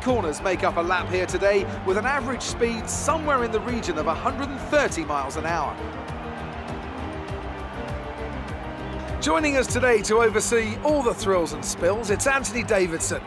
Corners make up a lap here today with an average speed somewhere in the region of 130 miles an hour. Joining us today to oversee all the thrills and spills, it's Anthony Davidson.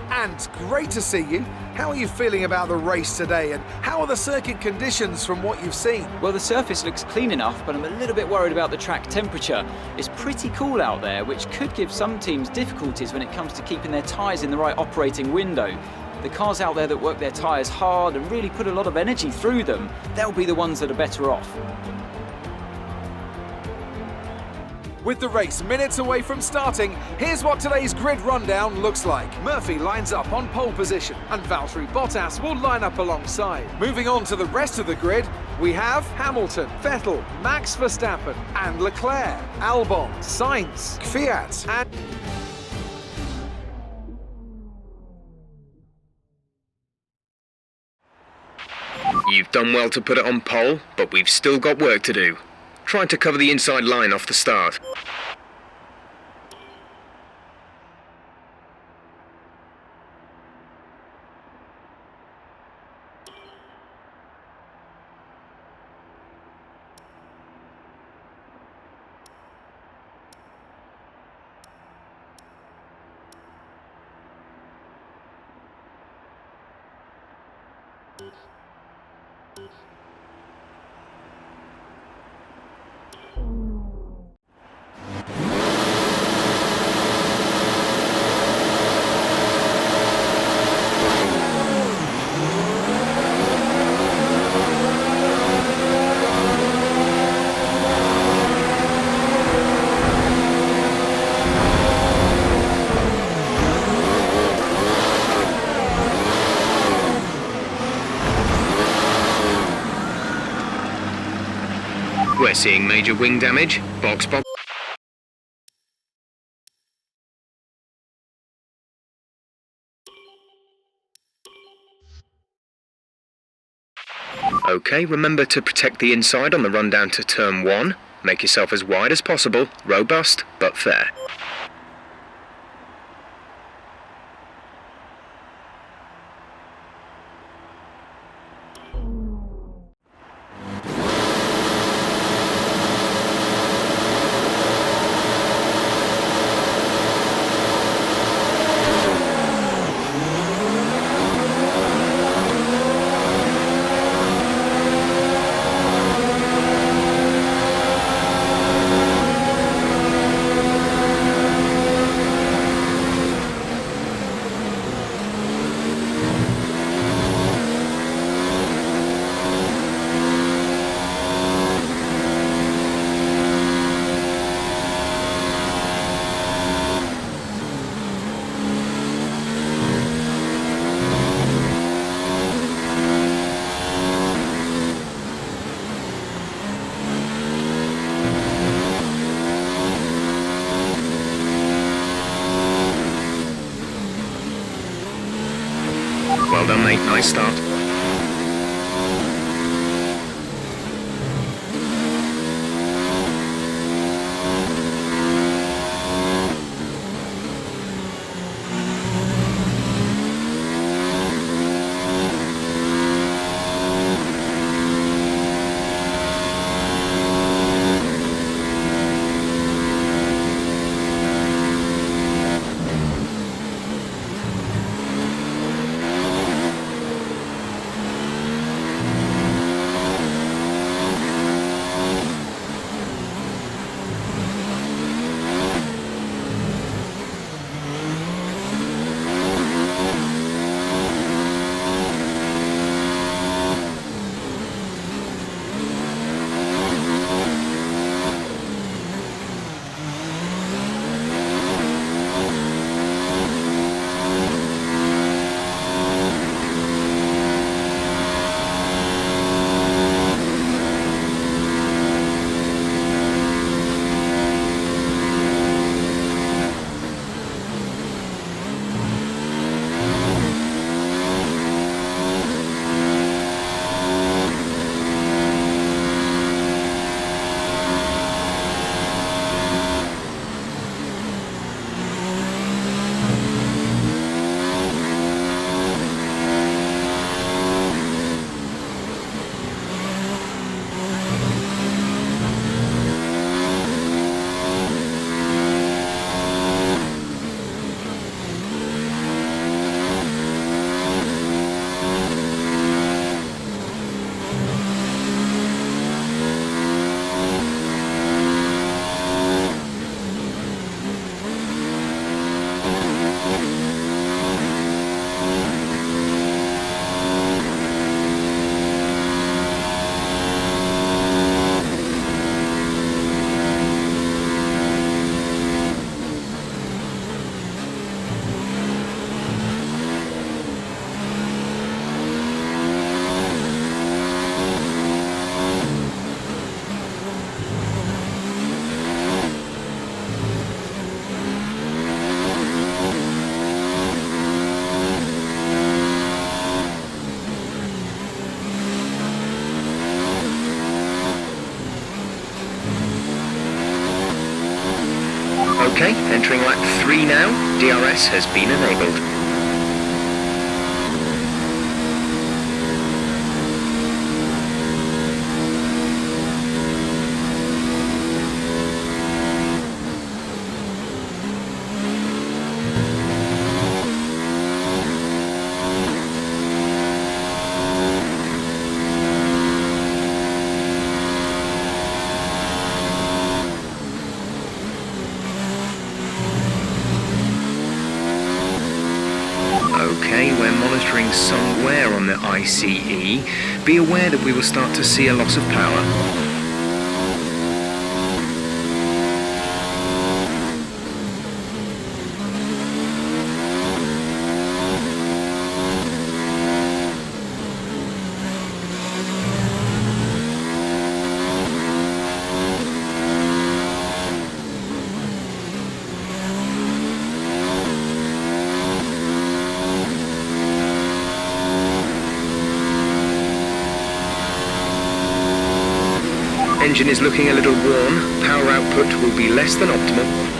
And great to see you. How are you feeling about the race today, and how are the circuit conditions from what you've seen? Well, the surface looks clean enough, but I'm a little bit worried about the track temperature. It's pretty cool out there, which could give some teams difficulties when it comes to keeping their tyres in the right operating window. The cars out there that work their tyres hard and really put a lot of energy through them, they'll be the ones that are better off. With the race minutes away from starting, here's what today's grid rundown looks like. Murphy lines up on pole position, and Valtteri Bottas will line up alongside. Moving on to the rest of the grid, we have Hamilton, Vettel, Max Verstappen, and Leclerc, Albon, Sainz, Kvyat, and... You've done well to put it on pole, but we've still got work to do. Try to cover the inside line off the start. We're seeing major wing damage. Box. Okay, remember to protect the inside on the run down to turn 1. Make yourself as wide as possible, robust but fair. Well done, mate. Nice start. Okay, entering lap 3 now. DRS has been enabled. Okay, we're monitoring some wear on the ICE. Be aware that we will start to see a loss of power. Engine is looking a little worn. Power output will be less than optimal.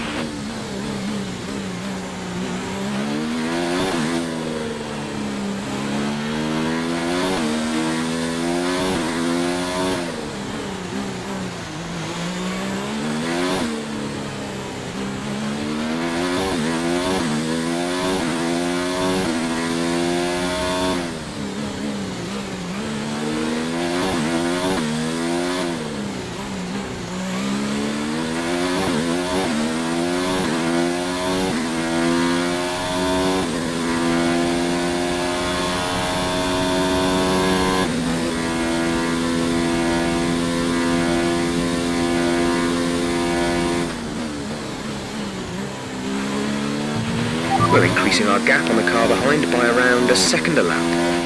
We're increasing our gap on the car behind by around a second a lap.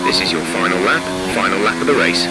This is your final lap of the race.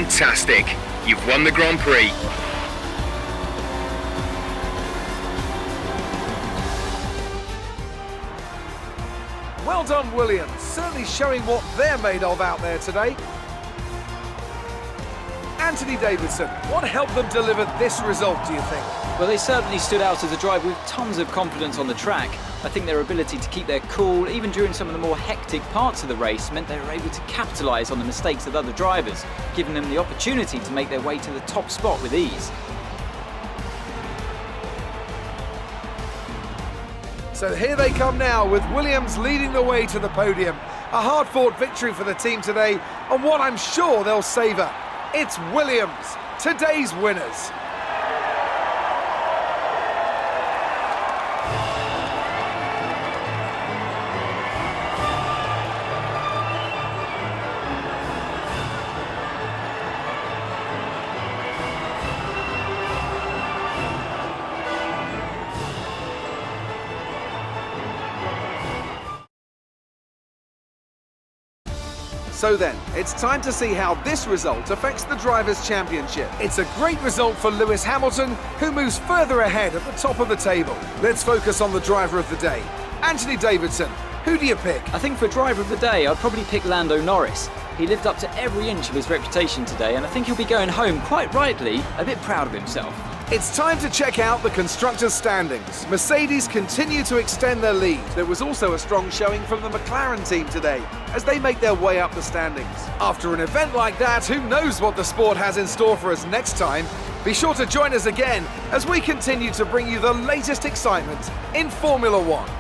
Fantastic! You've won the Grand Prix. Well done, Williams. Certainly showing what they're made of out there today. Anthony Davidson, what helped them deliver this result, do you think? Well, they certainly stood out as a driver with tons of confidence on the track. I think their ability to keep their cool, even during some of the more hectic parts of the race, meant they were able to capitalise on the mistakes of other drivers, giving them the opportunity to make their way to the top spot with ease. So here they come now, with Williams leading the way to the podium. A hard-fought victory for the team today, and one I'm sure they'll savour. It's Williams, today's winners. So then, it's time to see how this result affects the Drivers' Championship. It's a great result for Lewis Hamilton, who moves further ahead at the top of the table. Let's focus on the driver of the day. Anthony Davidson, who do you pick? I think for driver of the day, I'd probably pick Lando Norris. He lived up to every inch of his reputation today, and I think he'll be going home, quite rightly, a bit proud of himself. It's time to check out the constructors' standings. Mercedes continue to extend their lead. There was also a strong showing from the McLaren team today as they make their way up the standings. After an event like that, who knows what the sport has in store for us next time? Be sure to join us again as we continue to bring you the latest excitement in Formula One.